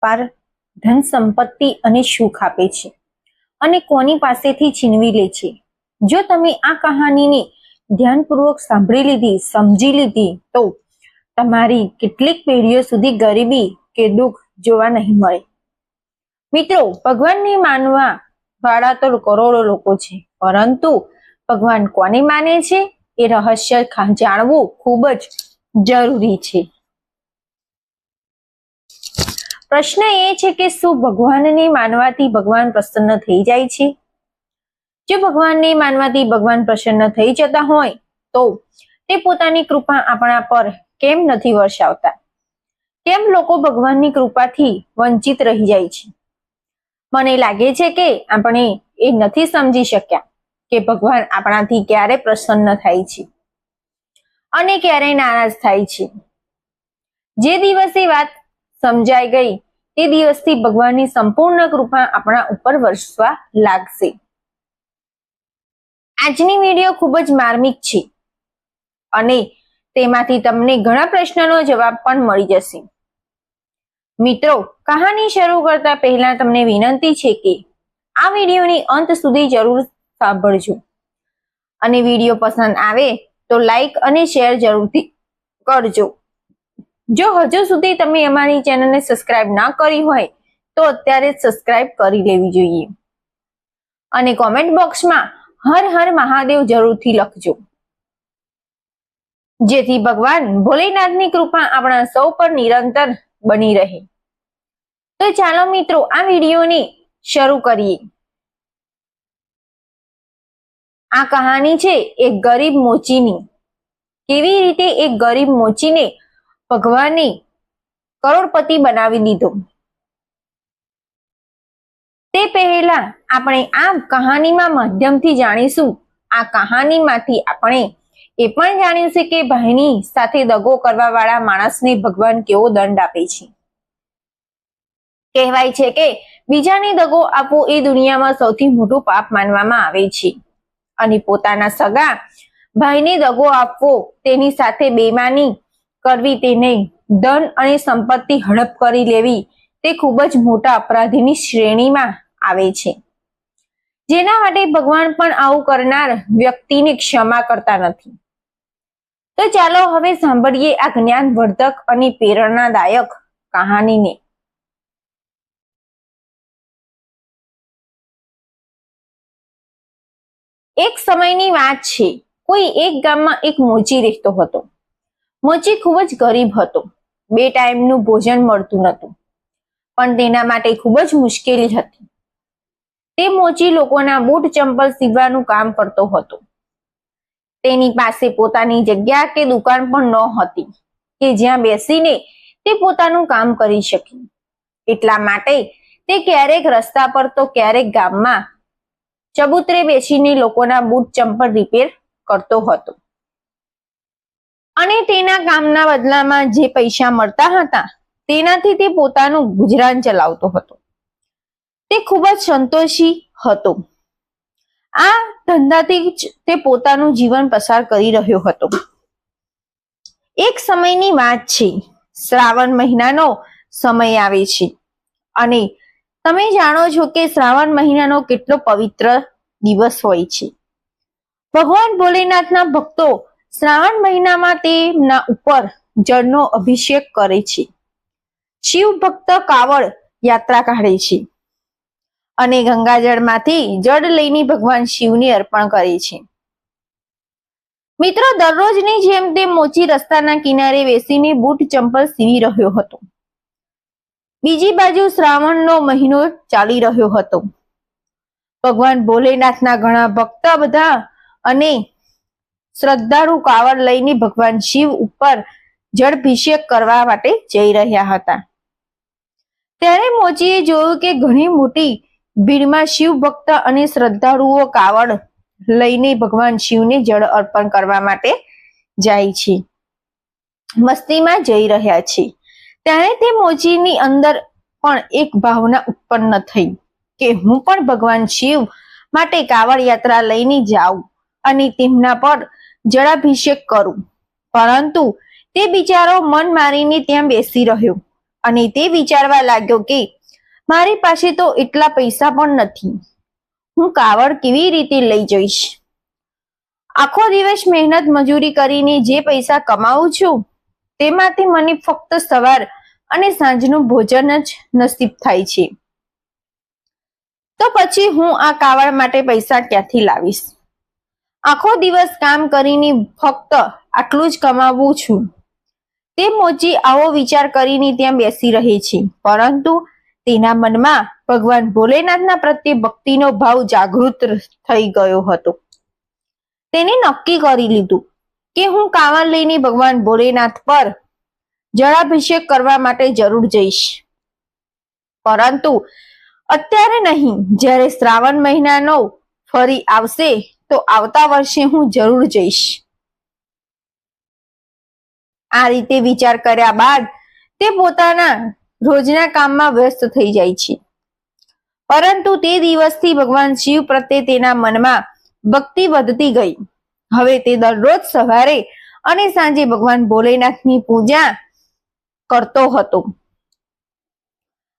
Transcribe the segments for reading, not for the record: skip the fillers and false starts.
પાર ધન સંપત્તિ અને સુખ આપે છે અને કોની પાસેથી છીનવી લે છે. જો તમે આ કહાનીને ધ્યાનપૂર્વક સાંભળી લીધી, સમજી લીધી તો તમારી કેટલીક પેઢીઓ સુધી ગરીબી કે દુઃખ જોવા નહીં મળે. મિત્રો, ભગવાનને માનવા વાળા તો કરોડો લોકો છે, પરંતુ ભગવાન કોને માને છે એ રહસ્ય જાણવું ખૂબ જ જરૂરી છે. પ્રશ્ન એ છે કે શું ભગવાનને માનવાથી ભગવાન પ્રસન્ન થઈ જાય છે? જો ભગવાનને માનવાથી ભગવાન પ્રસન્ન થઈ જતા હોય તો તે પોતાની કૃપા આપણા પર કેમ નથી વરસાવતા? કેમ લોકો ભગવાનની કૃપાથી વંચિત રહી જાય છે? મને લાગે છે કે આપણે એ નથી સમજી શક્યા કે ભગવાન આપણાથી ક્યારે પ્રસન્ન થાય છે અને ક્યારે નારાજ થાય છે. જે દિવસે વાત સમજાઈ ગઈ તે દિવસથી ભગવાનની સંપૂર્ણ કૃપા આપણા ઉપર વરસવા લાગશે. આજની વિડીયો ખૂબ જ માર્મિક છે અને તેમાંથી તમને ઘણા પ્રશ્નોનો જવાબ પણ મળી જશે. મિત્રો, કહાની શરૂ કરતા પહેલા તમને વિનંતી છે કે આ વિડીયોની અંત સુધી જરૂર સાંભળજો અને વિડીયો પસંદ આવે તો લાઈક અને શેર જરૂરથી કરજો. જો હજુ સુધી તમે અમારી ચેનલને સબસ્ક્રાઇબ ના કરી હોય તો અત્યારે જ સબસ્ક્રાઇબ કરી લેવી જોઈએ અને કોમેન્ટ બોક્સમાં હર હર મહાદેવ જરૂરથી લખજો, જેથી ભગવાન ભોલેનાથની કૃપા આપણા સૌ પર નિરંતર બની રહે. તો ચાલો મિત્રો, આ વિડીયોને શરૂ કરીએ. આ કહાની છે એક ગરીબ મોચીની. કેવી રીતે એક ગરીબ મોચીને ભગવાને કરોડપતિ બનાવી દીધો. તે પહેલા આપણે આ કહાનીમાં માધ્યમથી જાણીશું. આ કહાનીમાંથી આપણે એ પણ જાણ્યું છે કે ભાઈની સાથે દગો કરવા વાળા માણસને ભગવાન કેવો દંડ આપે છે. કહેવાય છે કે બીજાને દગો આપવો એ દુનિયામાં સૌથી મોટું પાપ માનવામાં આવે છે અને પોતાના સગા ભાઈને દગો આપવો, તેની સાથે બેઈમાની કરવી, તેને ધન અને સંપત્તિ હડપ કરી લેવી તે ખૂબ જ મોટા અપરાધીની શ્રેણીમાં આવે છે, જેના માટે ભગવાન પણ આવું કરનાર વ્યક્તિને ક્ષમા કરતા નથી. તો ચાલો હવે સાંભળીએ આ જ્ઞાનવર્ધક અને પ્રેરણાદાયક કહાનીને. એક સમયની વાત છે. કોઈ એક ગામમાં એક મોચી રહેતો હતો. મોચી ખૂબ જ ગરીબ હતો. 2 ટાઈમનું ભોજન મળતું નહોતું, પણ તેના માટે ખૂબ જ મુશ્કેલી હતી. તે મોચી લોકોના બૂટ ચંપલ સીવવાનું કામ કરતો હતો. તેની પાસે પોતાની જગ્યા કે દુકાન પણ ન હતી કે જ્યાં બેસીને તે પોતાનું કામ કરી શકે. એટલા માટે તે ક્યારેક રસ્તા પર તો ક્યારેક ગામમાં ચબૂતરે બેસીને લોકોના બૂટ ચંપલ રિપેર કરતો હતો અને તેના કામના બદલામાં જે પૈસા મળતા હતા તેનાથી તે પોતાનું ગુજરાન ચલાવતો હતો. તે ખૂબ જ સંતોષી હતો. આ ધંધાથી જ તે પોતાનું જીવન પસાર કરી રહ્યો હતો. એક સમયની વાત છે. શ્રાવણ મહિનાનો સમય આવે છે અને તમે જાણો છો કે શ્રાવણ મહિનાનો કેટલો પવિત્ર દિવસ હોય છે. ભગવાન ભોલેનાથના ભક્તો શ્રાવણ મહિનામાં તેમના ઉપર જળનો અભિષેક કરે છે. શિવ ભક્ત કાવડ યાત્રા કાઢે છે અને ગંગાજળમાંથી જળ લઈને ભગવાન શિવને અર્પણ કરે છે. મિત્રો, દરરોજની જેમ તે મોચી રસ્તાના કિનારે બેસીને બૂટ ચંપલ સીવી રહ્યો હતો. બીજી બાજુ શ્રાવણનો મહિનો ચાલી રહ્યો હતો. ભગવાન ભોલેનાથના ઘણા ભક્ત બધા અને શ્રદ્ધાળુ કાવડ લઈને ભગવાન શિવ ઉપર જળાભિષેક કરવા માટે જઈ રહ્યા હતા. ત્યારે મોચીએ જોયું કે ઘણી મોટી ભીડમાં શિવ ભક્ત અને શ્રદ્ધાળુઓ કાવડ લઈને ભગવાન શિવને જળ અર્પણ કરવા માટે જાય છે, મસ્તીમાં જઈ રહ્યા છે. ત્યારે તે મોચીની અંદર પણ એક ભાવના ઉત્પન્ન થઈ કે હું પણ ભગવાન શિવ માટે કાવડ યાત્રા લઈને જાઉં અને તેમના પર જળાભિષેક કરું. પરંતુ તે બિચારો મન મારીને ત્યાં બેસી રહ્યો અને તે વિચારવા લાગ્યો કે મારી પાસે તો એટલા પૈસા પણ નથી, હું કાવડ કેવી રીતે લઈ જઈશ? આખો દિવસ મહેનત મજૂરી કરીને જે પૈસા કમાવું છું તેમાંથી મને ફક્ત સવાર અને સાંજનું ભોજન જ નસીબ થાય છે. તો પછી હું આ કાવડ માટે પૈસા ક્યાંથી લાવીશ? આખો દિવસ કામ કરીને ફક્ત આટલું જ કમાવું છું. તે મોચી આવો વિચાર કરીને ત્યાં બેસી રહે છે, પરંતુ તેના મનમાં ભગવાન ભોલેનાથના પ્રત્યે ભક્તિનો ભાવ જાગૃત થઈ ગયો હતો. તેને નક્કી કરી લીધું કે હું કાવડ લઈને ભગવાન ભોલેનાથ પર જળાભિષેક કરવા માટે જરૂર જઈશ, પરંતુ અત્યારે નહીં, જ્યારે શ્રાવણ મહિનાનો ફરી આવશે તો આવતા વર્ષે હું જરૂર જઈશ. આ રીતે વિચાર કર્યા બાદ તે પોતાના રોજના કામમાં વ્યસ્ત થઈ જાય છે. પરંતુ તે દિવસથી ભગવાન શિવ પ્રત્યે તેના મનમાં ભક્તિ વધતી ગઈ. હવે તે દરરોજ સવારે અને સાંજે ભગવાન ભોલેનાથની પૂજા કરતો હતો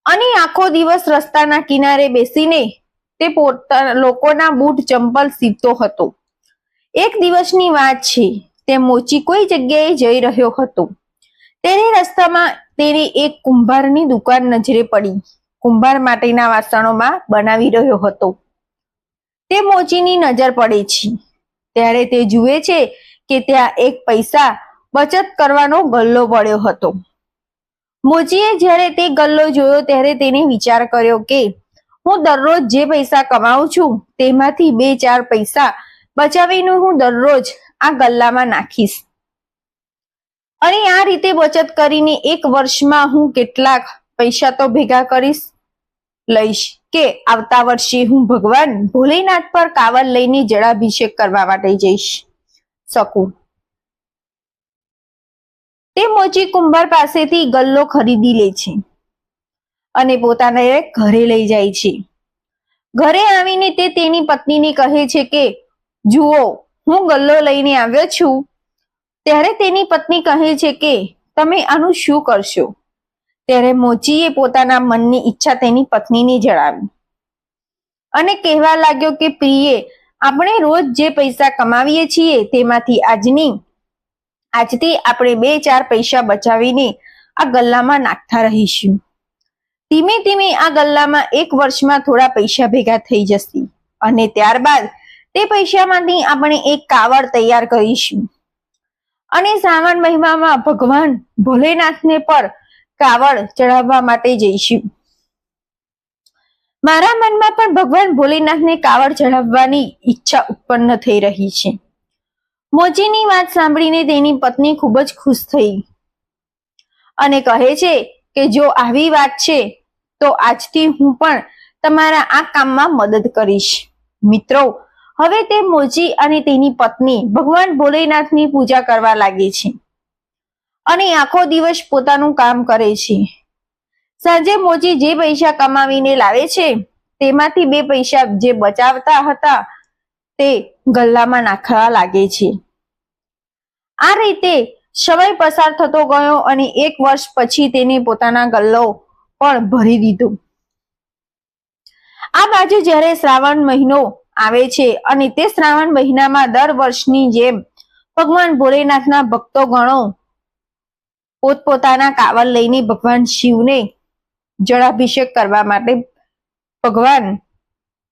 અને આખો દિવસ રસ્તાના કિનારે બેસીને તે પોતાના લોકોના બૂટ ચંપલ સીવતો હતો. એક દિવસની વાત છે, તે મોચી કોઈ જગ્યાએ જઈ રહ્યો હતો. તેને રસ્તામાં તેને એક કુંભારની દુકાન નજરે પડી. કુંભાર માટીના વાસણોમાં બનાવી રહ્યો હતો. તે મોચીની નજર પડે છે ત્યારે તે જુએ છે કે ત્યાં એક પૈસા બચત કરવાનો ગલ્લો પડ્યો હતો. મોચીએ જ્યારે તે ગલ્લો જોયો ત્યારે તેને વિચાર કર્યો કે હું દરરોજ જે પૈસા કમાઉં છું તેમાંથી 2-4 પૈસા બચાવીને હું દરરોજ આ ગલ્લામાં નાખીશ અને આ રીતે બચત કરીને એક વર્ષમાં હું કેટલાક પૈસા તો ભેગા કરીશ લઈશ કે આવતા વર્ષે હું ભગવાન ભોલેનાથ પર કાવડ લઈને જળાભિષેક કરવા માટે જઈશ શકું. તે મોચી કુંભાર પાસેથી ગલ્લો ખરીદી લે છે અને પોતાના ઘરે લઈ જાય છે. ઘરે આવીને તે તેની પત્નીને કહે છે કે જુઓ, હું ગલ્લો લઈને આવ્યો છું. ત્યારે તેની પત્ની કહે છે કે તમે આનું શું કરશો? ત્યારે મોચીએ પોતાના મનની ઈચ્છા તેની પત્નીને જણાવી અને કહેવા લાગ્યો કે પ્રિયે, આપણે રોજ જે પૈસા કમાવીએ છીએ તેમાંથી આજથી આપણે 2-4 પૈસા બચાવીને આ ગલ્લામાં નાખતા રહીશું. ધીમે ધીમે આ ગલ્લામાં એક વર્ષમાં થોડા પૈસા ભેગા થઈ જશે અને ત્યારબાદ તે પૈસામાંથી આપણે એક કાવડ તૈયાર કરીશું અને શ્રાવણ મહિનામાં ભગવાન ભોલેનાથને પર કાવડ ચડાવવા માટે જઈશું. મારા મનમાં પણ ભગવાન ભોલેનાથને કાવડ ચડાવવાની ઈચ્છા ઉત્પન્ન થઈ રહી છે. મોચીની વાત સાંભળીને તેની પત્ની ખૂબ જ ખુશ થઈ અને કહે છે કે જો આવી વાત છે તો આજથી હું પણ તમારા આ કામમાં મદદ કરીશ. મિત્રો, હવે તે મોચી અને તેની પત્ની ભગવાન ભોલેનાથની પૂજા કરવા લાગે છે અને આખો દિવસ પોતાનું કામ કરે છે. સાંજે મોચી જે પૈસા કમાવીને લાવે છે તેમાંથી 2 પૈસા જે બચાવતા હતા તે ગલ્લામાં નાખવા લાગે છે. આ રીતે સમય પસાર થતો ગયો અને 1 વર્ષ પછી તેને પોતાના ગલ્લો પણ ભરી દીધો. આ બાજુ જ્યારે શ્રાવણ મહિનો આવે છે અને તે શ્રાવણ મહિનામાં દર વર્ષની જેમ ભગવાન ભોલેનાથના ભક્તો ગણો પોતપોતાના કાવડ લઈને ભગવાન શિવને જળાભિષેક કરવા માટે ભગવાન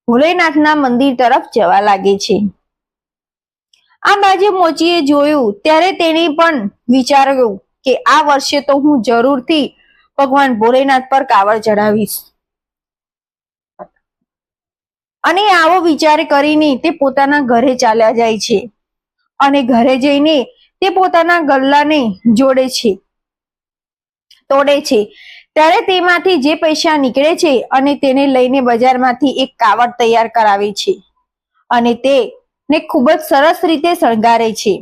ભોલેનાથના મંદિર તરફ જવા લાગે છે. આ બાજુ મોચીએ જોયું ત્યારે તેને પણ વિચાર્યું કે આ વર્ષે તો હું જરૂરથી ભગવાન ભોલેનાથ પર કાવડ ચડાવીશ અને આવો વિચાર કરીને તે પોતાના ઘરે ચાલ્યા જાય છે અને ઘરે જઈને તે પોતાના ગલ્લાને તોડે છે. ત્યારે તેમાંથી જે પૈસા નીકળે છે અને તેને લઈને બજારમાંથી એક કાવડ તૈયાર કરાવે છે અને તેને ખૂબ જ સરસ રીતે શણગારે છે.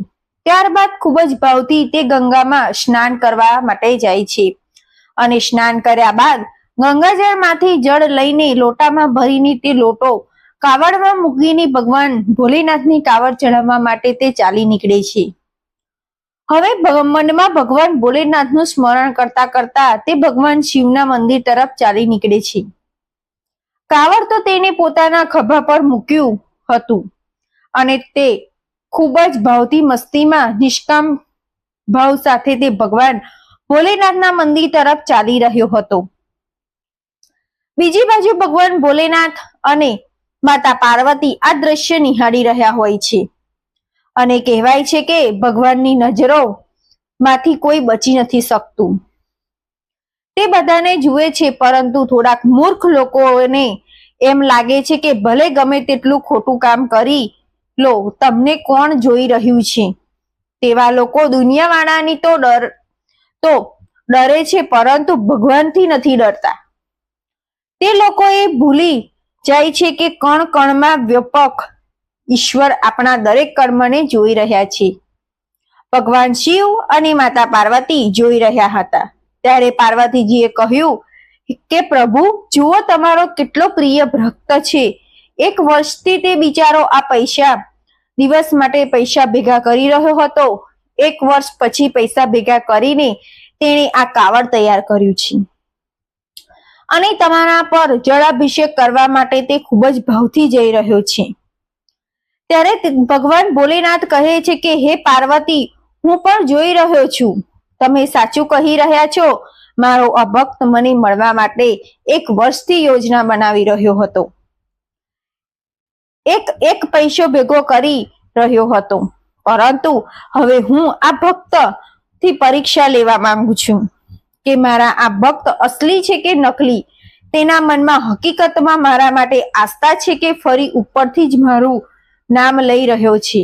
ત્યારબાદ ખૂબ જ ભાવથી તે ગંગામાં સ્નાન કરવા માટે જાય છે અને સ્નાન કર્યા બાદ ગંગાજળમાંથી જળ લઈને લોટામાં ભરીને તે લોટો કાવડમાં મૂકીને ભગવાન ભોલેનાથની કાવડ ચડાવવા માટે તે ચાલી નીકળે છે હવે મનમાં ભગવાન ભોલેનાથનું સ્મરણ કરતા કરતા તે ભગવાન શિવના મંદિર તરફ ચાલી નીકળે છે. કાવડ તો તેને પોતાના ખભા પર મૂક્યું હતું અને તે ખૂબ જ ભાવથી મસ્તીમાં નિષ્કામ ભાવ સાથે તે ભગવાન ભોલેનાથના મંદિર તરફ ચાલી રહ્યો હતો. બીજી બાજુ ભગવાન ભોલેનાથ અને માતા પાર્વતી આ દ્રશ્ય નિહાળી રહ્યા હોય છે અને કહેવાય છે કે ભગવાનની નજરો માંથી કોઈ બચી નથી શકતું. તે બધાને જુએ છે, પરંતુ થોડાક મૂર્ખ લોકોને એમ લાગે છે કે ભલે ગમે તેટલું ખોટું કામ કરી લો, તમને કોણ જોઈ રહ્યું છે. તેવા લોકો દુનિયાવાળાની તો ડરે છે, પરંતુ ભગવાનથી નથી ડરતા. તે લોકો એ ભૂલી જાય છે કે કણ કણમાં વ્યાપક ઈશ્વર આપણા દરેક કર્મને જોઈ રહ્યા છે. ભગવાન શિવ અને માતા પાર્વતી જોઈ રહ્યા હતા. ત્યારે પાર્વતીજીએ કહ્યું કે પ્રભુ, જુઓ તમારો કેટલો પ્રિય ભક્ત છે. એક વર્ષથી તે બિચારો આ દિવસ માટે પૈસા ભેગા કરી રહ્યો હતો. એક વર્ષ પછી પૈસા ભેગા કરીને તેણે આ કાવડ તૈયાર કર્યું છે અને તમારા પર જળાભિષેક કરવા માટે તે ખૂબ જ ભાવથી જઈ રહ્યો છે. ત્યારે ભગવાન ભોલેનાથ કહે છે કે હે પાર્વતી, હું પણ જોઈ રહ્યો છું. તમે સાચું કહી રહ્યા છો. મારો આ ભક્ત મને મળવા માટે એક વર્ષથી યોજના બનાવી રહ્યો હતો, એક પૈસો ભેગો કરી રહ્યો હતો, પરંતુ હવે હું આ ભક્ત થી પરીક્ષા લેવા માંગુ છું કે મારા આ ભક્ત અસલી છે કે નકલી. તેના મનમાં હકીકતમાં મારા માટે આસ્થા છે કે ફરી ઉપરથી જ મારું નામ લઈ રહ્યો છે.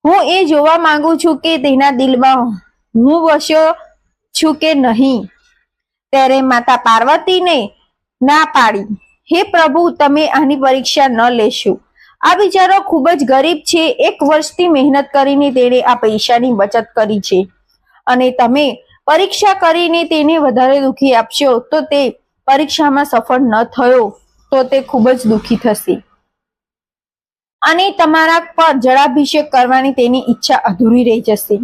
હું એ જોવા માંગુ છું કે તેના દિલમાં હું વસ્યો છું કે નહીં. ત્યારે માતા પાર્વતીને ના પાડી, હે પ્રભુ, તમે આની પરીક્ષા ન લેશો. આ બિચારો ખૂબ જ ગરીબ છે. એક વર્ષથી મહેનત કરીને તેણે આ પૈસાની બચત કરી છે અને તમે પરીક્ષા કરીને તેને વધારે દુખી આપશો તો તે પરીક્ષામાં સફળ ન થયો તો તે ખૂબ જ દુખી થશે અને તમારા પર જળાભિષેક કરવાની તેની ઈચ્છા અધૂરી રહી જશે.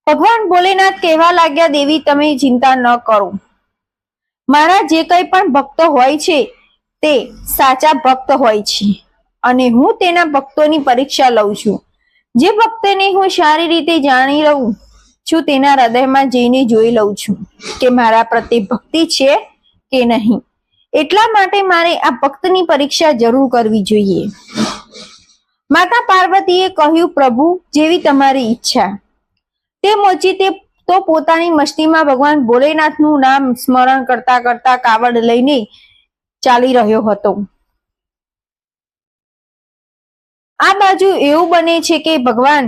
ભગવાન ભોલેનાથ કહેવા લાગ્યા, દેવી, તમે ચિંતા ન કરો. મારા જે કંઈ પણ ભક્ત હોય છે તે સાચા ભક્ત હોય છે અને હું તેના ભક્તોની પરીક્ષા લઉં છું. જે ભક્તને હું સારી રીતે જાણી લઉં છું તેના હૃદયમાં જઈને જોઈ લઉં છું કે મારા પ્રત્યે ભક્તિ છે કે નહીં. એટલા માટે મારે આ ભક્તની પરીક્ષા જરૂર કરવી જોઈએ. માતા પાર્વતીએ કહ્યું, પ્રભુ, જેવી તમારી ઈચ્છા. તે મોચી તો પોતાની મસ્તીમાં ભગવાન ભોલેનાથનું નામ સ્મરણ કરતા કરતા કાવડ લઈને ચાલી રહ્યો હતો. આ બાજુ એવું બને છે કે ભગવાન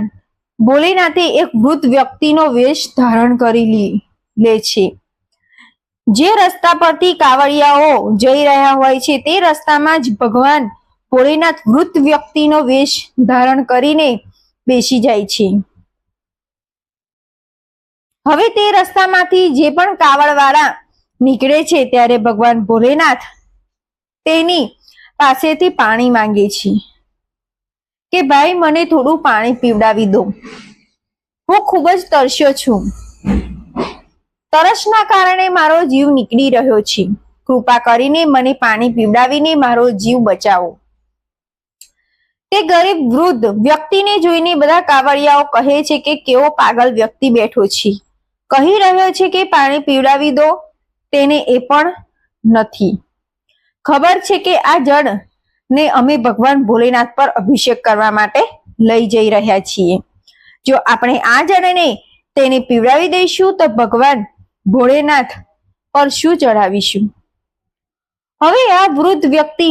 ભોલેનાથે એક વૃદ્ધ વ્યક્તિનો વેશ ધારણ કરી લે છે. જે રસ્તા પરથી કાવડિયાઓ જઈ રહ્યા હોય છે તે રસ્તામાં જ ભગવાન ભોલેનાથ વૃદ્ધ વ્યક્તિનો વેશ ધારણ કરીને બેસી જાય છે. હવે તે રસ્તામાંથી જે પણ કાવડવાળા નીકળે છે ત્યારે ભગવાન ભોલેનાથ તેની પાસેથી પાણી માંગે છે કે ભાઈ, મને થોડું પાણી પીવડાવી દો. હું ખૂબ જ તરસ્યો છું. તરસના કારણે મારો જીવ નીકળી રહ્યો છે. કૃપા કરીને મને પાણી પીવડાવીને મારો જીવ બચાવો. તે ગરીબ વૃદ્ધ વ્યક્તિને જોઈને બધા કાવડિયાઓ કહે છે કે કેવો પાગલ વ્યક્તિ બેઠો છે, કહી રહ્યો છે કે પાણી પીવડાવી દો. તેને એ પણ નથી ખબર છે કે આ જળ ને અમે ભગવાન ભોલેનાથ પર અભિષેક કરવા માટે લઈ જઈ રહ્યા છીએ. જો આપણે આ જળને તેને પીવડાવી દઈશું તો ભગવાન ભોળેનાથ પર શું ચડાવીશું? હવે આ વૃદ્ધ વ્યક્તિ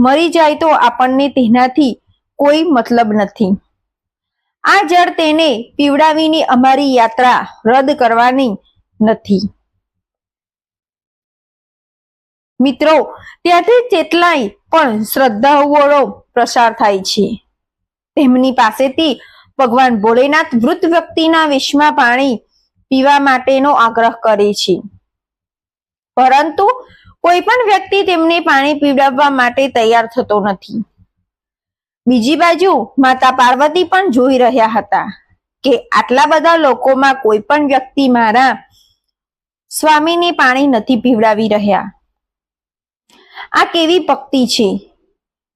મરી જાય તો આપણને તેનાથી કોઈ મતલબ નથી. આ જળ તેને પીવડાવીને અમારી યાત્રા રદ કરવાની નથી. મિત્રો, ત્યાંથી કેટલાય પણ શ્રદ્ધાળુઓ પ્રસાર થાય છે. તેમની પાસેથી ભગવાન ભોલેનાથ વૃદ્ધ વ્યક્તિના વેશમાં પાણી પીવા માટેનો આગ્રહ કરે છે, પરંતુ કોઈ પણ વ્યક્તિ તેમને પાણી પીવડાવવા માટે તૈયાર થતો નથી. બીજી બાજુ માતા પાર્વતી પણ જોઈ રહ્યા હતા કે આટલા બધા લોકોમાં કોઈ પણ વ્યક્તિ મારા સ્વામીને પાણી નથી પીવડાવી રહ્યા. આ કેવી ભક્તિ છે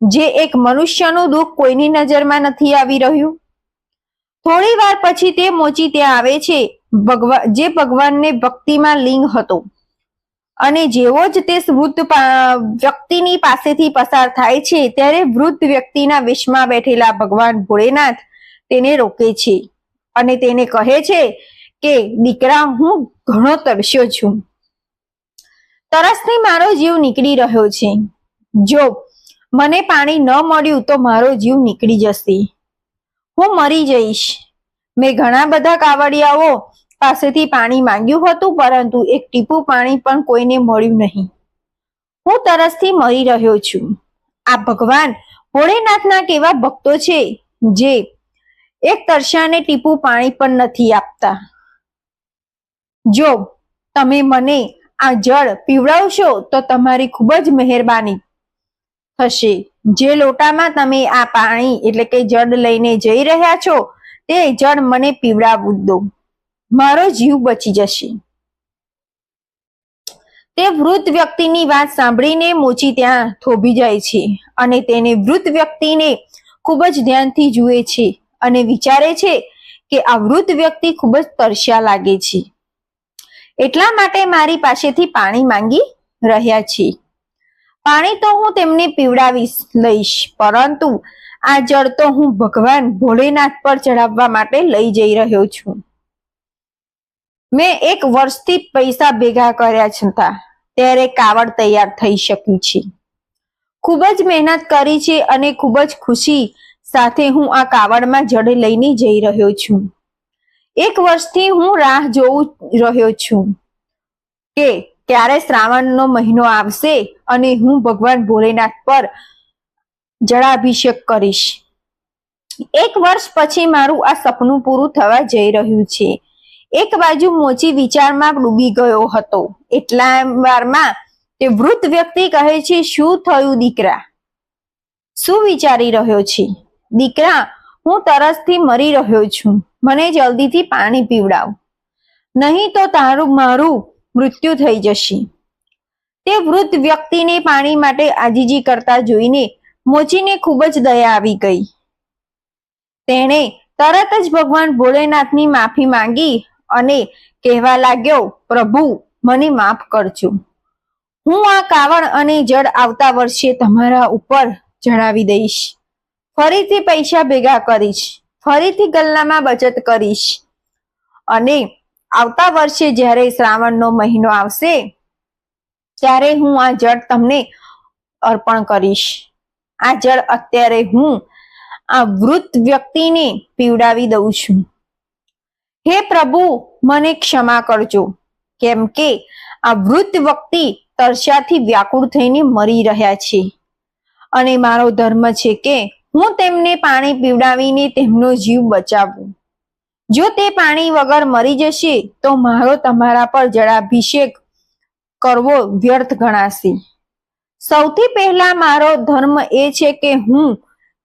જે એક મનુષ્યનું દુઃખ કોઈની નજરમાં નથી આવી રહ્યું. થોડી વાર પછી તે મોચી ત્યાં આવે છે જે ભગવાનને ભક્તિમાં લિંગ હતો, અને જેવો જ તે વૃદ્ધ વ્યક્તિની પાસેથી પસાર થાય છે ત્યારે વૃદ્ધ વ્યક્તિના વેશમાં બેઠેલા ભગવાન ભોળેનાથ તેને રોકે છે અને તેને કહે છે કે દીકરા, હું ઘણો તરસ્યો છું. તરસથી મારો જીવ નીકળી રહ્યો છે. જો મને પાણી ન મળ્યું તો મારો જીવ નીકળી જશે, હું મરી જઈશ. મેં ઘણા બધા કાવડિયાઓ પાસેથી પાણી માંગ્યું હતું, પરંતુ એક ટીપું પાણી પણ કોઈને મળ્યું નહીં. હું તરસથી મરી રહ્યો છું. આ ભગવાન ભોળેનાથના કેવા ભક્તો છે જે એક તરસ્યાને ટીપું પાણી પણ નથી આપતા. જો તમે મને આ જળ પીવડાવશો તો તમારી ખૂબ જ મહેરબાની થશે. જે લોટામાં તમે આ પાણી એટલે કે જળ લઈને જઈ રહ્યા છો તે જળ મને પીવડાવવું દો, મારો જીવ બચી જશે. તે વૃદ્ધ વ્યક્તિની વાત સાંભળીને મોચી ત્યાં થોભી જાય છે અને તેને વૃદ્ધ વ્યક્તિને ખૂબ જ ધ્યાનથી જુએ છે અને વિચારે છે કે આ વૃદ્ધ વ્યક્તિ ખૂબ જ તરસ્યા લાગે છે, એટલા માટે મારી પાસેથી પાણી માંગી રહ્યા છે. પાણી તો હું તેમને પીવડાવી લઈશ, પરંતુ આ જળ તો હું ભગવાન ભોળેનાથ પર ચઢાવવા માટે લઈ જઈ રહ્યો છું. મેં 1 વર્ષથી પૈસા ભેગા કર્યા છતાં ત્યારે કાવડ તૈયાર થઈ શક્યું છે. ખૂબ જ મહેનત કરી છે અને ખૂબ જ ખુશી સાથે હું આ કાવડમાં જળ લઈને જઈ રહ્યો છું. 1 વર્ષથી હું રાહ જોઈ રહ્યો છું કે ક્યારે શ્રાવણનો મહિનો આવશે અને હું ભગવાન ભોલેનાથ પર જળાભિષેક કરીશ. 1 વર્ષ પછી મારું આ સપનું પૂરું થવા જઈ રહ્યું છે. એક બાજુ મોચી વિચારમાં ડૂબી ગયો હતો. એટલા વારમાં તે વૃદ્ધ વ્યક્તિ કહે છે, શું થયું દીકરા? શું વિચારી રહ્યો છે? દીકરા, હું તરસથી મરી રહ્યો છું, મને જલ્દીથી પાણી પીવડાવ, નહીં તો મારું મૃત્યુ થઈ જશે. તે વૃદ્ધ વ્યક્તિને પાણી માટે આજીજી કરતા જોઈને મોચીને ખૂબ જ દયા આવી ગઈ. તેણે તરત જ ભગવાન ભોળેનાથની માફી માંગી અને કહેવા લાગ્યો, પ્રભુ, મને માફ કરજો. હું આ કાવડ અને જળ આવતા વર્ષે તમારા ઉપર ચઢાવી દઈશ. ફરીથી પૈસા ભેગા કરીશ, ફરીથી ગલ્લામાં બચત કરીશ અને આવતા વર્ષે જ્યારે શ્રાવણનો મહિનો આવશે ત્યારે હું આ જળ તમને અર્પણ કરીશ. આ જળ અત્યારે હું આ વૃદ્ધ વ્યક્તિને પીવડાવી દઉં છું. હે પ્રભુ, મને ક્ષમા કરજો, કેમ કે આ વૃદ્ધ વ્યક્તિ તરસ્યાથી વ્યાકુળ થઈને મરી રહ્યા છે અને મારો ધર્મ છે કે હું તેમને પાણી પીવડાવીને તેમનો જીવ બચાવું. જો તે પાણી વગર મરી જશે તો મારો તમારા પર જળાભિષેક કરવો વ્યર્થ ગણાશે. સૌથી પહેલા મારો ધર્મ એ છે કે હું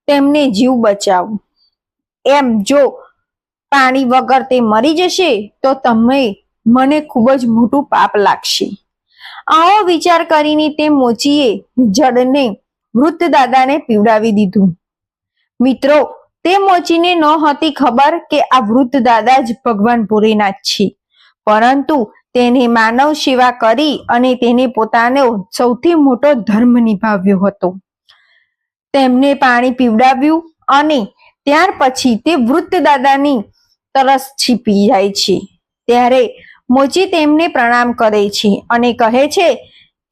તેમને જીવ બચાવું. એમ જો પાણી વગર તે મરી જશે તો તમે મને ખૂબ જ મોટું પાપ લાગશે. આવો વિચાર કરીને તે મોચીએ જળને વૃદ્ધ દાદાને પીવડાવી દીધું. મિત્રો, તે મોચીને નહોતી ખબર કે આ વૃદ્ધ દાદા જ ભગવાન ભોળેનાથ છે, પરંતુ તેને માનવ સેવા કરી અને તેને પોતાનો સૌથી મોટો ધર્મ નિભાવ્યો હતો. તેમને પાણી પીવડાવ્યું અને ત્યાર પછી તે વૃદ્ધ દાદાની તરસ છીપી જાય છે. ત્યારે મોચી તેમને પ્રણામ કરે છે અને કહે છે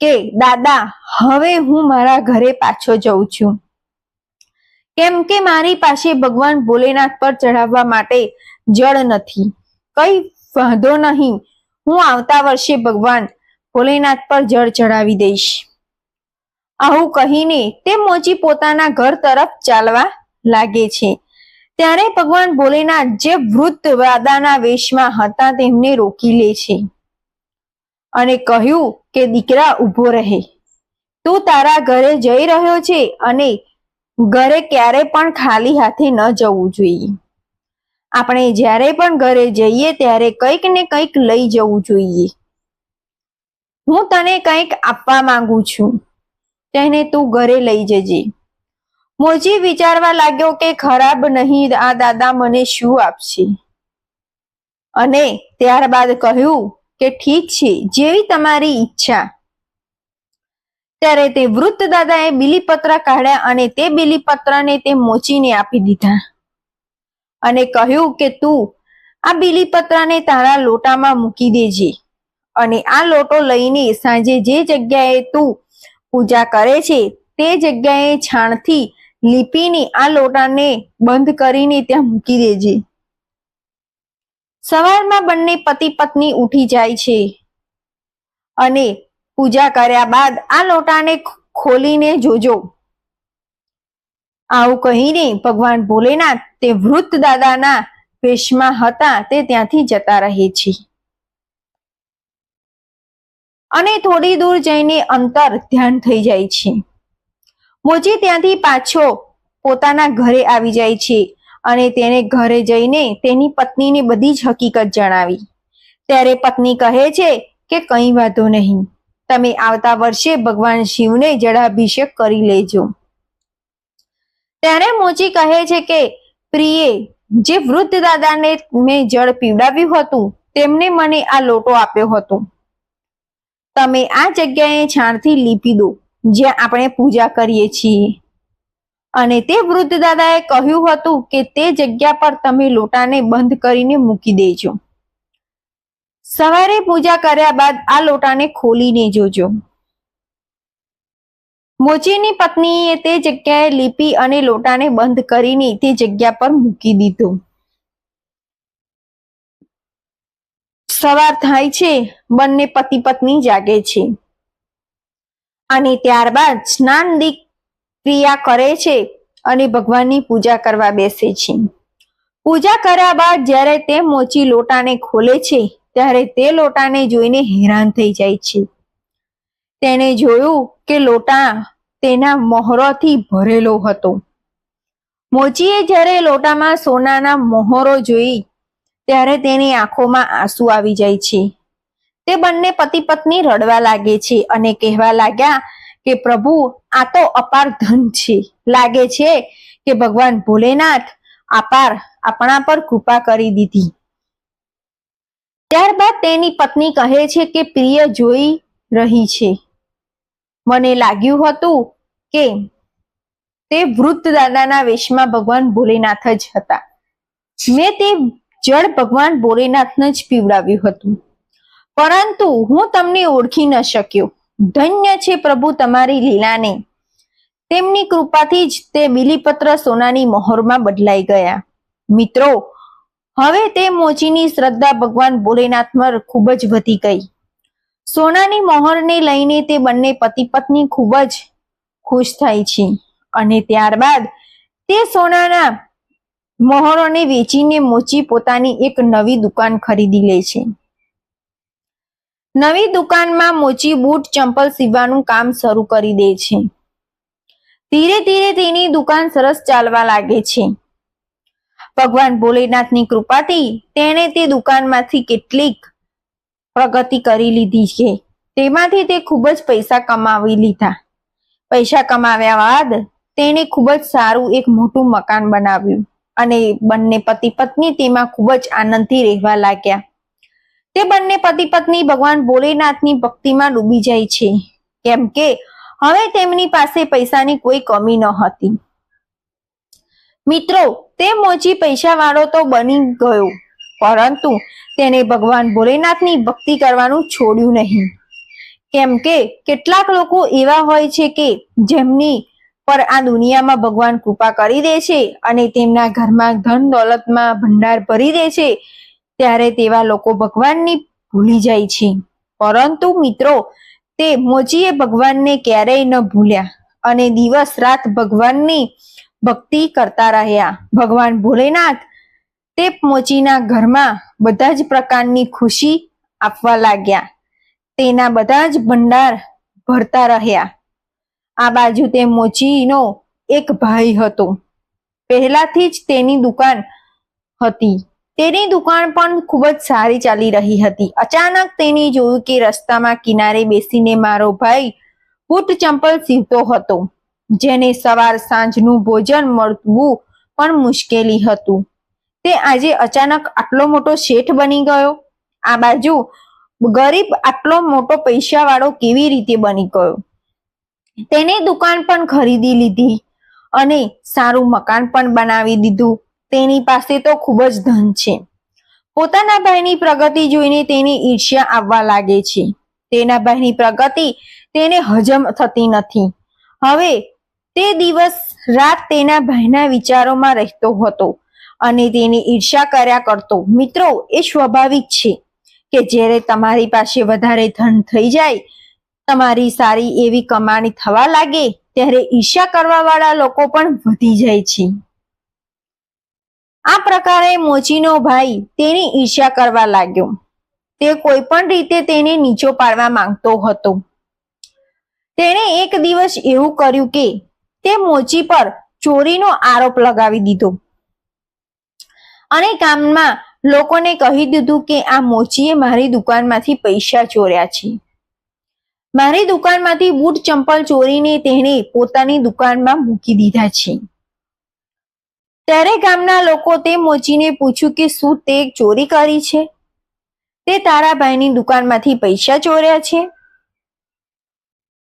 કે દાદા, હવે હું મારા ઘરે પાછો જઉં છું, કેમ કે મારી પાસે ભગવાન ભોલેનાથ પર ચઢાવવા માટે જળ નથી. કઈ વાંધો નહીં, હું આવતા વર્ષે ભગવાન ભોલેનાથ પર જળ ચઢાવી દઈશ. આવું કહીને તે મોચી પોતાના ઘર તરફ ચાલવા લાગે છે. ત્યારે ભગવાન ભોલેનાથ જે વૃદ્ધ દાદાના વેશમાં હતા તેમને રોકી લે છે અને કહ્યું કે દીકરા, ઊભો રહે. તું તારા ઘરે જઈ રહ્યો છે અને ઘરે ક્યારે પણ ખાલી હાથે ન જવું જોઈએ. આપણે જ્યારે પણ ઘરે જઈએ ત્યારે કંઈક ને કંઈક લઈ જવું જોઈએ. હું તને કંઈક આપવા માંગુ છું, તેને તું ઘરે લઈ જજે. મોચી વિચારવા લાગ્યો કે ખરાબ નહીં, આ દાદા મને શું આપશે? અને ત્યારબાદ કહ્યું કે ઠીક છે, જેવી તમારી ઈચ્છા. ત્યારે તે વૃદ્ધ દાદાએ બીલીપત્ર કાઢ્યા અને તે બીલીપત્રને તે મોચીને આપી દીધા અને કહ્યું કે તું આ બીલીપત્રને તારા લોટામાં મૂકી દેજે અને આ લોટો લઈને સાંજે જે જગ્યાએ તું પૂજા કરે છે તે જગ્યાએ છાણથી લીપીને આ લોટાને બંધ કરીને ત્યાં મૂકી દેજે. સવારમાં બંને પતિ પત્ની ઉઠી જાય છે અને પૂજા કર્યા બાદ આ લોટાને ખોલીને જોજો. આવું કહીને ભગવાન ભોલેનાથ તે વૃદ્ધ દાદાના વેશમાં હતા તે ત્યાંથી જતા રહે છે અને થોડી દૂર જઈને અંતર ધ્યાન થઈ જાય છે. મોચી ત્યાંથી પાછો પોતાના ઘરે આવી જાય છે અને તેને ઘરે જઈને તેની પત્નીને બધી જ હકીકત જણાવી. ત્યારે પત્ની કહે છે કે કંઈ વાંધો નહીં, તમે આવતા વર્ષે ભગવાન શિવને જળાભિષેક કરી લેજો. ત્યારે મોચી કહે છે કે પ્રિયે, જે વૃદ્ધ દાદાને મેં જળ પીવડાવ્યું હતું તેમને મને આ લોટો આપ્યો હતો. તમે આ જગ્યાએ છાણથી લીપી દો જ્યાં આપણે પૂજા કરીએ છીએ. અને તે વૃદ્ધ દાદાએ કહ્યું હતું કે તે જગ્યા પર તમે લોટાને બંધ કરીને મૂકી દેજો. સવારે પૂજા કર્યા બાદ આ લોટાને ખોલીને જોજો. મોચીની પત્નીએ તે જગ્યાએ લીપી અને લોટાને બંધ કરીને તે જગ્યા પર મૂકી દીધો. સવાર થાય છે, બંને પતિ પત્ની જાગે છે અને ત્યારબાદ સ્નાનની ક્રિયા કરે છે અને ભગવાનની પૂજા કરવા બેસે છે. પૂજા કર્યા બાદ જ્યારે તે મોચી લોટાને ખોલે છે ત્યારે તે લોટાને જોઈને હેરાન થઈ જાય છે. તેણે જોયું કે લોટા તેના મોહરોથી ભરેલો હતો. મોચીએ જ્યારે લોટામાં સોનાના મોહરો જોઈ ત્યારે તેની આંખોમાં આંસુ આવી જાય છે. તે બંને પતિ પત્ની રડવા લાગે છે અને કહેવા લાગ્યા કે પ્રભુ, આ તો અપાર ધન છે. લાગે છે કે ભગવાન ભોલેનાથ આપણા પર કૃપા કરી દીધી. ત્યારબાદ તેની પત્ની કહે છે કે પ્રિય જોઈ રહી છે, મને લાગ્યું હતું કે તે વૃદ્ધ દાદાના વેશમાં ભગવાન ભોલેનાથ જ હતા. મેં તે જળ ભગવાન ભોલેનાથને જ પીવડાવ્યું હતું, પરંતુ હું તમને ઓળખી ન શક્યો. ધન્ય છે પ્રભુ તમારી લીલાને. તેમની કૃપાથી જ તે બીલીપત્ર સોનાની મહોરમાં બદલાઈ ગયા. મિત્રો, હવે તે મોચીની શ્રદ્ધા ભગવાન ભોલેનાથમાં ખૂબ જ વધી ગઈ. સોનાની મહોરને લઈને તે બંને પતિ પત્ની ખૂબ જ ખુશ થાય છે અને ત્યારબાદ તે સોનાના મહોરોને વેચીને મોચી પોતાની એક નવી દુકાન ખરીદી લે છે. નવી દુકાનમાં મોચી બૂટ ચંપલ સીવવાનું કામ શરૂ કરી દે છે. ધીરે ધીરે તેની દુકાન સરસ ચાલવા લાગે છે. ભગવાન ભોલેનાથની કૃપાથી તેણે તે દુકાનમાંથી કેટલીક પ્રગતિ કરી લીધી છે. તેમાંથી તે ખૂબ જ પૈસા કમાવી લીધા. પૈસા કમાવ્યા બાદ તેણે ખૂબ જ સારું એક મોટું મકાન બનાવ્યું અને બંને પતિ પત્ની તેમાં ખૂબ જ આનંદથી રહેવા લાગ્યા. તે બંને પતિ પત્ની ભગવાન ભોલેનાથની ભક્તિમાં ડૂબી જાય છે, કેમ કે હવે તેમની પાસે પૈસાની કોઈ કમી ન હતી. મિત્રો, તે મોચી પૈસાવાળો તો બની ગયો, પરંતુ તેને ભગવાન ભોલેનાથની ભક્તિ કરવાનું છોડ્યું નહીં. કેમ કે કેટલાક લોકો એવા હોય છે કે જેમની પર આ દુનિયામાં ભગવાન કૃપા કરી દે છે અને તેમના ઘરમાં ધન દોલતમાં ભંડાર ભરી દે છે, ત્યારે તેવા લોકો ભગવાનની ભૂલી જાય છે. પરંતુ મિત્રો, તે મોચીએ ભગવાનને ક્યારેય ન ભૂલ્યા અને દિવસ રાત ભગવાનની ભક્તિ કરતા રહ્યા. ભગવાન ભોલેનાથ તે મોચીના ઘરમાં બધા જ પ્રકારની ખુશી આપવા લાગ્યા. તેના બધા જ ભંડાર ભરતા રહ્યા. આ બાજુ તે મોચીનો એક ભાઈ હતો. પહેલાથી જ તેની દુકાન હતી. તેની દુકાન પણ ખૂબ જ સારી ચાલી રહી હતી. અચાનક તેને જોયું કે રસ્તામાં કિનારે બેસીને મારો ભાઈ બૂટ ચંપલ સીવતો હતો, જેને સવાર સાંજનું ભોજન મળવું પણ મુશ્કેલી હતું. તે આજે અચાનક આટલો મોટો શેઠ બની ગયો. આ બાજુ ગરીબ આટલો મોટો પૈસાવાળો કેવી રીતે બની ગયો? તેને દુકાન પણ ખરીદી લીધી અને સારું મકાન પણ બનાવી દીધું. તેની પાસે તો ખૂબ જ ધન છે. પોતાના ભાઈની પ્રગતિ જોઈને તેને ઈર્ષ્યા આવવા લાગે છે. તેના ભાઈની પ્રગતિ તેને હજમ થતી નથી. હવે તે દિવસ રાત તેના ભાઈના વિચારોમાં રહેતો હતો અને તેની ઈર્ષ્યા કર્યા કરતો. મિત્રો, એ સ્વાભાવિક છે કે જ્યારે તમારી પાસે વધારે ધન થઈ જાય, તમારી સારી એવી કમાણી થવા લાગે, ત્યારે ઈર્ષ્યા કરવા વાળા લોકો પણ વધી જાય છે. આ પ્રકારે મોચીનો ભાઈ તેની ઈર્ષ્યા કરવા લાગ્યો. તે કોઈ પણ રીતે તેને નીચો પાડવા માંગતો હતો. તેણે એક દિવસ એવું કર્યું કે તે મોચી પર ચોરીનો આરોપ લગાવી દીધો અને ગામમાં લોકોને કહી દીધું કે આ મોચીએ મારી દુકાનમાંથી પૈસા ચોર્યા છે. મારી દુકાનમાંથી બૂટ ચંપલ ચોરીને તેણે પોતાની દુકાનમાં મૂકી દીધા છે. ત્યારે ગામના લોકો તે મોચીને પૂછ્યું કે શું તે ચોરી કરી છે? તે તારા ભાઈની દુકાનમાંથી પૈસા ચોર્યા છે?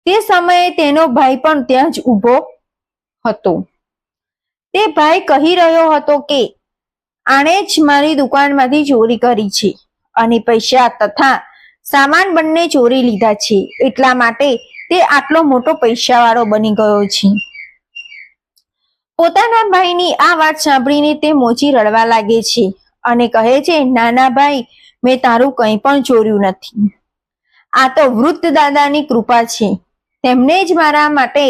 તે સમયે તેનો ભાઈ પણ ત્યાં જ ઊભો હતો. તે ભાઈ કહી રહ્યો હતો કે આણે જ મારી દુકાનમાંથી ચોરી કરી છે અને પૈસા તથા સામાન બંને ચોરી લીધા છે, એટલા માટે તે આટલો મોટો પૈસાવાળો બની ગયો છે. પોતાના ભાઈની આ વાત સાંભળીને તે મોચી રડવા લાગે છે અને કહે છે, નાના ભાઈ, મેં તારું કંઈ પણ ચોર્યું નથી. આ તો વૃદ્ધ દાદાની કૃપા છે. તેમને જ મારા માટે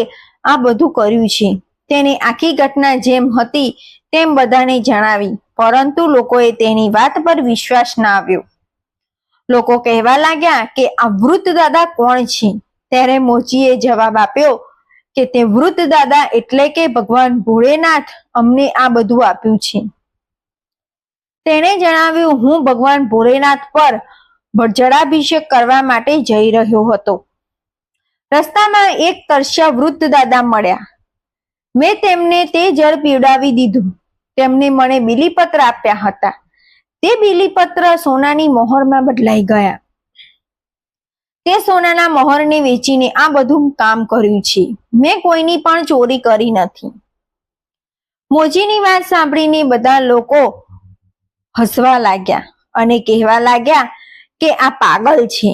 આ બધું કર્યું છે. તેને આખી ઘટના જેમ હતી તેમ બધાને જણાવી, પરંતુ લોકોએ તેની વાત પર વિશ્વાસ ના આવ્યો. લોકો કહેવા લાગ્યા કે આ વૃદ્ધ દાદા કોણ છે? ત્યારે મોચીએ જવાબ આપ્યો કે તે વૃદ્ધ દાદા એટલે કે ભગવાન ભોળેનાથ અમને આ બધું આપ્યું છે. તેણે જણાવ્યું, હું ભગવાન ભોળેનાથ પર જળાભિષેક કરવા માટે જઈ રહ્યો હતો. રસ્તામાં એક તરસ્યા વૃદ્ધ દાદા મળ્યા. મેં તેમને તે જળ પીવડાવી દીધું. તેમને મને બીલીપત્ર આપ્યા હતા. તે બીલીપત્ર સોનાની મહોરમાં બદલાઈ ગયા. તે સોનાના મહોરને વેચીને આ બધું કામ કર્યું છે. મેં કોઈની પણ ચોરી કરી નથી. મોચીની વાત સાંભળીને બધા લોકો હસવા લાગ્યા અને કહેવા લાગ્યા કે આ પાગલ છે.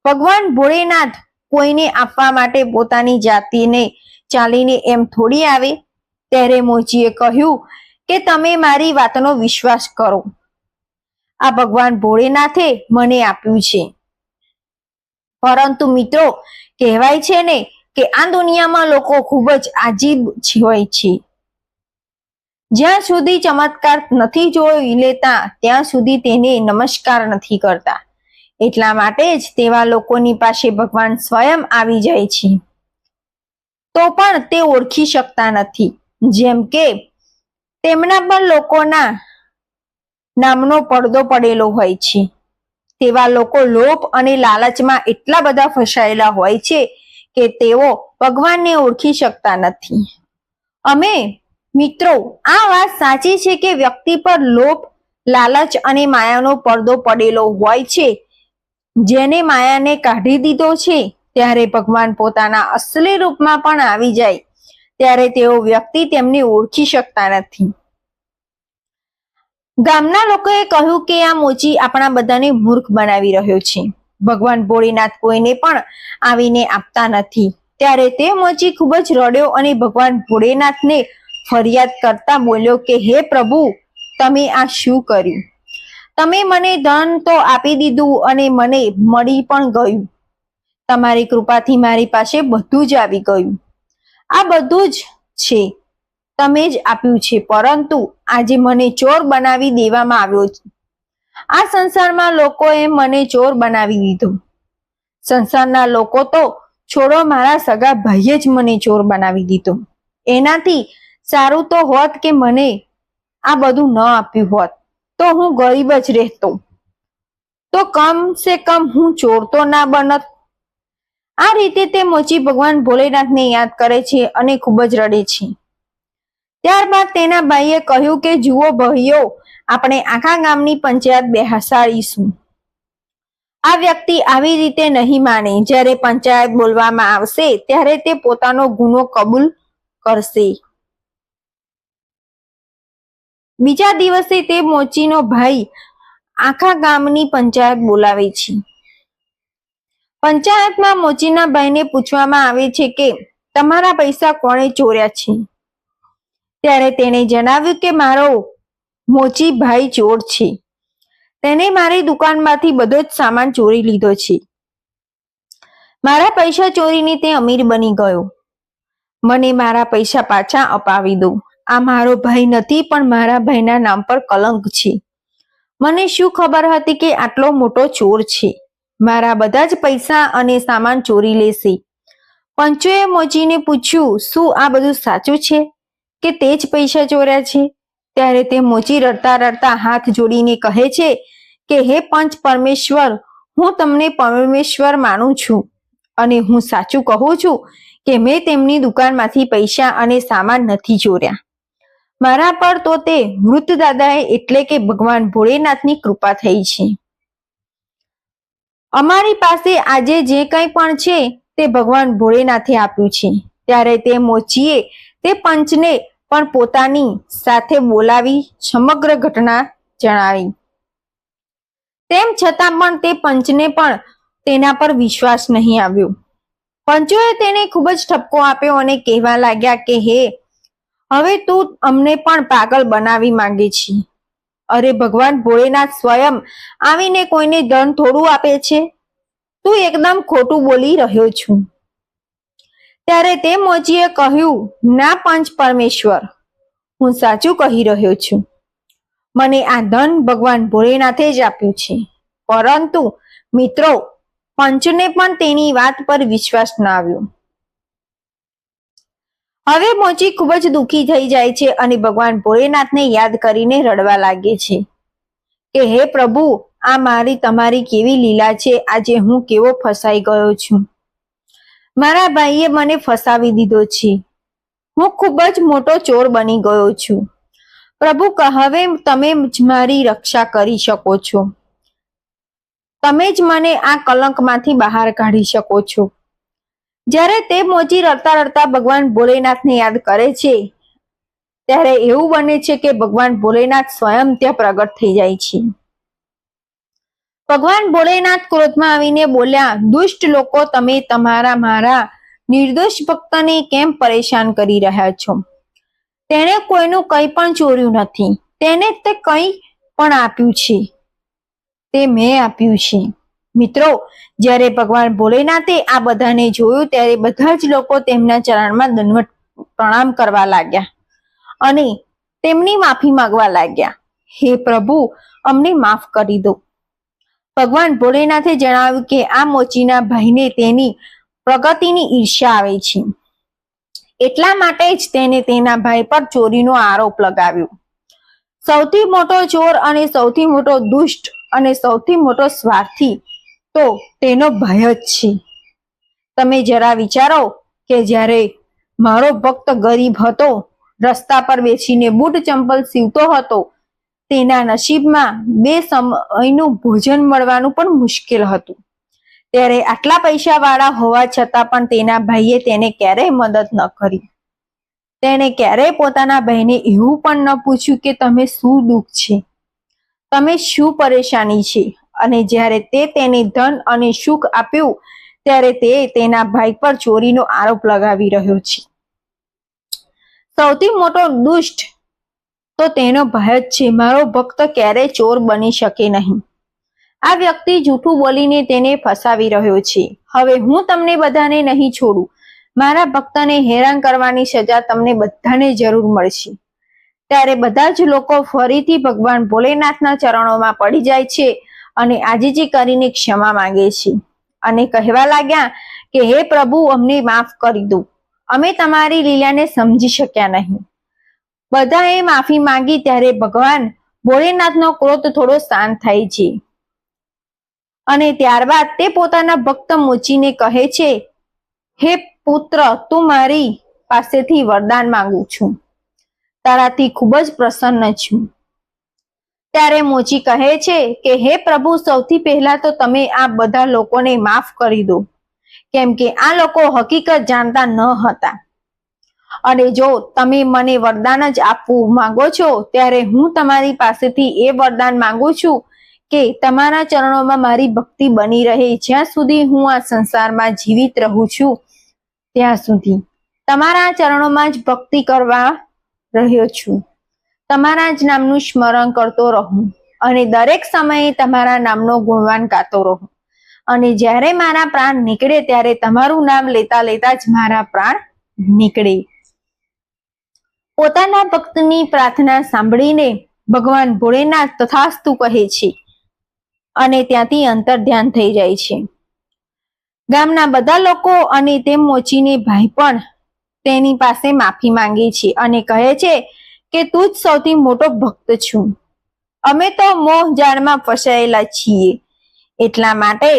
ભગવાન ભોળેનાથ કોઈને આપવા માટે પોતાની જાતિને ચાલીને એમ થોડી આવે. ત્યારે મોચીએ કહ્યું કે તમે મારી વાતનો વિશ્વાસ કરો. આ ભગવાન ભોળેનાથે મને આપ્યું છે. પરંતુ મિત્રો, કહેવાય છે ને કે આ દુનિયામાં લોકો ખૂબ જ આજીબ હોય છે. જ્યાં સુધી ચમત્કાર નથી જોઈ લેતા ત્યાં સુધી તેને નમસ્કાર નથી કરતા. એટલા માટે જ તેવા લોકોની પાસે ભગવાન સ્વયં આવી જાય છે, તો પણ તે ઓળખી શકતા નથી. જેમ કે તેમના પર લોકોના નામનો પડદો પડેલો હોય છે. તેવા લોકો લોભ અને લાલચમાં એટલા બધા ફસાયેલા હોય છે કે તેઓ ભગવાનને ઓળખી શકતા નથી. અમે મિત્રો, આ વાત સાચી છે કે વ્યક્તિ પર લોભ, લાલચ અને માયાનો પડદો પડેલો હોય છે. જેને માયાને કાઢી દીધો છે, ત્યારે ભગવાન પોતાના અસલી રૂપમાં પણ આવી જાય ત્યારે તેઓ વ્યક્તિ તેમને ઓળખી શકતા નથી. ગામના લોકોએ કહ્યું કે આ મોચી આપણા બધાને મૂર્ખ બનાવી રહ્યો છે. ભગવાન ભોળેનાથ કોઈને પણ આવીને આપતા નથી. ત્યારે તે મોચી ખૂબ જ રડ્યો અને ભગવાન ભોળેનાથને ફરિયાદ કરતા બોલ્યો કે હે પ્રભુ, તમે આ શું કર્યું? તમે મને ધન તો આપી દીધું અને મને મળી પણ ગયું. તમારી કૃપાથી મારી પાસે બધું જ આવી ગયું. આ બધું જ છે, તમે જ આપ્યું છે, પરંતુ આજે મને ચોર બનાવી દેવામાં આવ્યો છે. આ સંસારમાં લોકોએ મને ચોર બનાવી દીધો. સંસારના લોકો તો છોડો, મારા સગા ભાઈએ જ મને ચોર બનાવી દીધો. એનાથી સારું તો હોત કે મને આ બધું ન આપ્યું હોત. તો હું ગરીબ જ રહેતો, તો કમ સે કમ હું ચોર તો ના બનત. આ રીતે તે મોચી ભગવાન ભોલેનાથને યાદ કરે છે અને ખૂબ જ રડે છે. ત્યારબાદ તેના ભાઈએ કહ્યું કે જુઓ ભાઈઓ, આપણે આખા ગામની પંચાયત બેસાડીશું. આ વ્યક્તિ આવી રીતે નહીં માને. જ્યારે પંચાયત બોલવામાં આવશે ત્યારે તે પોતાનો ગુનો કબૂલ કરશે. બીજા દિવસે તે મોચીનો ભાઈ આખા ગામની પંચાયત બોલાવે છે. પંચાયતમાં મોચીના ભાઈને પૂછવામાં આવે છે કે તમારા પૈસા કોણે ચોર્યા છે? ત્યારે તેણે જણાવ્યું કે મારો મોચી ભાઈ ચોર છે. તેને મારી દુકાનમાંથી બધો જ સામાન ચોરી લીધો છે. મારા પૈસા ચોરીને તે અમીર બની ગયો. મને મારા પૈસા પાછા અપાવી દો. આ મારો ભાઈ નથી, પણ મારા ભાઈના નામ પર કલંક છે. મને શું ખબર હતી કે આટલો મોટો ચોર છે. મારા બધા જ પૈસા અને સામાન ચોરી લેશે. પંચોએ મોચીને પૂછ્યું, શું આ બધું સાચું છે કે તે જ પૈસા ચોર્યા છે? ત્યારે તે મોચી રડતા રડતા હાથ જોડીને કહે છે કે હે પંચ પરમેશ્વર, હું તમને પરમેશ્વર માનું છું અને હું સાચું કહું છું કે મેં તેમની દુકાનમાંથી પૈસા અને સામાન નથી ચોર્યા. મારા પર તો તે વૃદ્ધ દાદાએ એટલે કે ભગવાન ભોળેનાથની કૃપા થઈ છે. અમારી પાસે આજે જે કંઈ પણ છે તે ભગવાન ભોળેનાથે આપ્યું છે. ત્યારે તે મોચીએ તે પંચને પણ પોતાની સાથે બોલાવી સમગ્ર ઘટના જણાવી. તેમ છતાં પણ તે પંચને પણ તેના પર વિશ્વાસ નહીં આવ્યો. પંચોએ તેને ખૂબ જ ઠપકો આપ્યો અને કહેવા લાગ્યા કે હે, હવે તું અમને પણ પાગલ બનાવી માંગે છે. અરે ભગવાન ભોળેનાથ સ્વયં આવીને કોઈને ધન થોડું આપે છે. તું એકદમ ખોટું બોલી રહ્યો છું. ત્યારે તે મોચીએ કહ્યું, ના પંચ પરમેશ્વર, હું સાચું કહી રહ્યો છું. મને આ ધન ભગવાન ભોળેનાથે જ આપ્યું છે. પરંતુ મિત્રો, પંચને પણ તેની વાત પર વિશ્વાસ ના આવ્યો. હવે મોચી ખૂબ જ દુઃખી થઈ જાય છે અને ભગવાન ભોળેનાથને યાદ કરીને રડવા લાગે છે કે હે પ્રભુ, આ મારી તમારી કેવી લીલા છે. આજે હું કેવો ફસાઈ ગયો છું. મારા ભાઈએ મને ફસાવી દીધો છે. હું ખૂબ જ મોટો ચોર બની ગયો છું. પ્રભુ, હવે તમે જ મારી રક્ષા કરી શકો છો. તમે જ મને આ કલંકમાંથી બહાર કાઢી શકો છો. જ્યારે તે મોચી રડતા રડતા ભગવાન ભોલેનાથને યાદ કરે છે ત્યારે એવું બને છે કે ભગવાન ભોલેનાથ સ્વયં ત્યાં પ્રગટ થઈ જાય છે. ભગવાન ભોલેનાથ ક્રોધમાં આવીને બોલ્યા, દુષ્ટ લોકો, તમે તમારા મારા નિર્દોષ ભક્તને કેમ પરેશાન કરી રહ્યા છો? તેણે કોઈનું કંઈ પણ ચોર્યું નથી. તેને તે કંઈ પણ આપ્યું છે તે મેં આપ્યું છે. મિત્રો, જ્યારે ભગવાન ભોલેનાથે આ બધાને જોયું ત્યારે બધા જ લોકો તેમના ચરણમાં દંડવત પ્રણામ કરવા લાગ્યા અને તેમની માફી માંગવા લાગ્યા. હે પ્રભુ, અમને માફ કરી દો. ભગવાન ભોલેનાથે જણાવ્યું કે આ મોચીના ભાઈને તેની પ્રગતિની ઈર્ષ્યા આવે છે. એટલા માટે જ તેને તેના ભાઈ પર ચોરીનો આરોપ લગાવ્યો. સૌથી મોટો ચોર અને સૌથી મોટો દુષ્ટ અને સૌથી મોટો સ્વાર્થી તો તેનો ભય જ છે. તમે જરા વિચારો કે જ્યારે મારો ભક્ત ગરીબ હતો, રસ્તા પર બેસીને બૂટ ચંપલ સીવતો હતો, તેના નસીબમાં 2 સમયનું ભોજન મળવાનું પણ મુશ્કેલ હતું. ત્યારે આટલા પૈસા વાળા હોવા છતાં પણ તેના ભાઈએ તેને ક્યારેય મદદ ન કરી. તેણે ક્યારેય પોતાના ભાઈને એવું પણ ન પૂછ્યું કે તમે શું દુઃખ છે, તમે શું પરેશાની છે. અને જ્યારે તે તેને ધન અને સુખ આપ્યું ત્યારે તે તેના ભાઈ પર ચોરીનો આરોપ લગાવી રહ્યો છે. સૌથી મોટો દુષ્ટ તો તેનો ભય જ છે. મારો ભક્ત ક્યારેય ચોર બની શકે નહીં. આ વ્યક્તિ જૂઠું બોલીને તેને ફસાવી રહ્યો છે. હવે હું તમને બધાને નહીં છોડું. મારા ભક્તને હેરાન કરવાની સજા તમને બધાને જરૂર મળશે. ત્યારે બધા જ લોકો ફરીથી ભગવાન ભોલેનાથના ચરણોમાં પડી જાય છે અને આજીજી કરીને ક્ષમા માંગે છે અને કહેવા લાગ્યા કે હે પ્રભુ, અમને માફ કરી દો. અમે તમારી લીલાને સમજી શક્યા નહીં. બધાએ માફી માંગી ત્યારે ભગવાન ભોળેનાથનો ક્રોધ થોડો શાંત થાય છે અને ત્યારબાદ તે પોતાના ભક્ત મોચીને કહે છે, હે પુત્ર, તું મારી પાસેથી વરદાન માંગુ છું, તારાથી ખૂબ જ પ્રસન્ન છું. ત્યારે મોચી કહે છે કે હે પ્રભુ, સૌથી પહેલા તો તમે આ બધા લોકોને માફ કરી દો, કેમ કે આ લોકો હકીકત જાણતા ન હતા. અને જો તમે મને વરદાન જ આપવું માંગો છો, ત્યારે હું તમારી પાસેથી એ વરદાન માંગુ છું કે તમારા ચરણોમાં મારી ભક્તિ બની રહે. જ્યાં સુધી હું આ સંસારમાં જીવિત રહું છું ત્યાં સુધી તમારા ચરણોમાં જ ભક્તિ કરવા રહ્યો છું. તમારા જ નામનું સ્મરણ કરતો રહું અને દરેક સમયે તમારા નામનો ગુણગાન ગાતો રહું. અને જ્યારે મારા પ્રાણ નીકળે ત્યારે તમારું નામ લેતા લેતા જ મારા પ્રાણ નીકળે. પોતાના ભક્તની પ્રાર્થના સાંભળીને ભગવાન ભોળેનાથ તથાસ્તુ કહે છે અને ત્યાંથી અંતર ધ્યાન થઈ જાય છે. ગામના બધા લોકો અને તેમ મોચીને ભાઈ પણ તેની પાસે માફી માંગે છે અને કહે છે કે તું જ સૌથી મોટો ભક્ત છું. અમે તો મોહ જાળમાં ફસાયેલા છીએ, એટલા માટે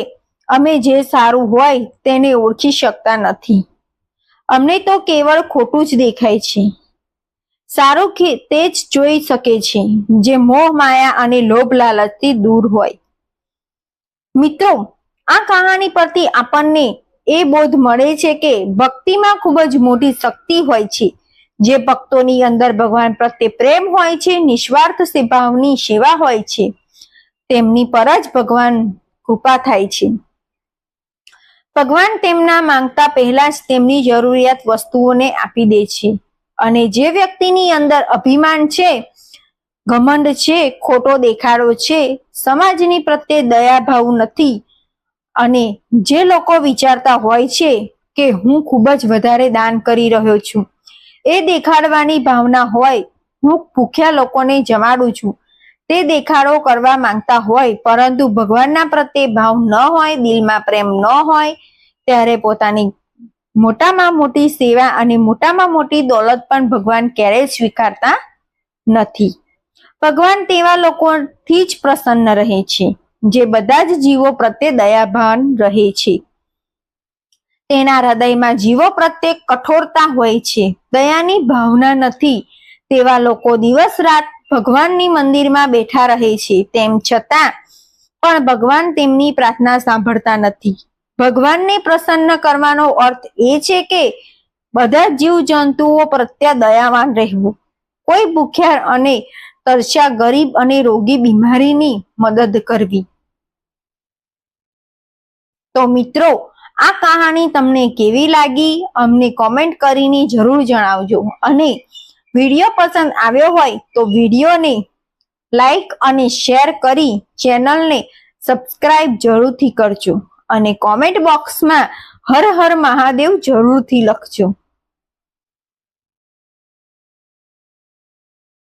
અમે જે સારું હોય તેને ઓળખી શકતા નથી. અમને તો કેવળ ખોટું જ દેખાય છે. સારું તે જ જોઈ શકે છે જે મોહ માયા અને લોભ લાલચથી દૂર હોય. મિત્રો, આ કહાની પરથી આપણને એ બોધ મળે છે કે ભક્તિમાં ખૂબ જ મોટી શક્તિ હોય છે. જે ભક્તોની અંદર ભગવાન પ્રત્યે પ્રેમ હોય છે, નિસ્વાર્થ ભાવની સેવા હોય છે, તેમની પર જ ભગવાન કૃપા થાય છે. ભગવાન તેમના માંગતા પહેલા જ તેમની જરૂરિયાત વસ્તુઓને આપી દે છે. અને જે વ્યક્તિની અંદર અભિમાન છે, ઘમંડ છે, ખોટો દેખાડો છે, સમાજની પ્રત્યે દયાભાવ નથી અને જે લોકો વિચારતા હોય છે કે હું ખૂબ જ વધારે દાન કરી રહ્યો છું, એ દેખાડવાની ભાવના હોય, હું ભૂખ્યા લોકોને જમાડું છું, તે દેખાડો કરવા માંગતા હોય, પરંતુ ભગવાનના પ્રત્યે ભાવ ન હોય, દિલમાં પ્રેમ ન હોય, ત્યારે પોતાની મોટામાં મોટી સેવા અને મોટામાં મોટી દોલત પણ ભગવાન ક્યારેય સ્વીકારતા નથી. ભગવાન તેવા લોકોથી જ પ્રસન્ન રહે છે જે બધા જ જીવો પ્રત્યે દયાભાન રહે છે. તેના હૃદયમાં જીવો પ્રત્યે કઠોરતા હોય છે, દયાની ભાવના નથી. તેવા લોકો દિવસ રાત ભગવાનની મંદિરમાં બેઠા રહે છે, તેમ છતાં પણ ભગવાન તેમની પ્રાર્થના સાંભળતા નથી. ભગવાનને પ્રસન્ન કરવાનો અર્થ એ છે કે બધા જીવ જંતુઓ પ્રત્યે દયાવાન રહેવું, કોઈ ભૂખ્યા અને તરસ્યા ગરીબ અને રોગી બીમારીની મદદ કરવી. તો મિત્રો, આ કહાની તમને કેવી લાગી અમને કોમેન્ટ કરીને જરૂર જણાવજો. અને વિડીયો પસંદ આવ્યો હોય તો વિડીયોને લાઈક અને શેર કરી ચેનલને સબસ્ક્રાઇબ જરૂરથી કરજો અને કોમેન્ટ બોક્સમાં હર હર મહાદેવ જરૂરથી લખજો.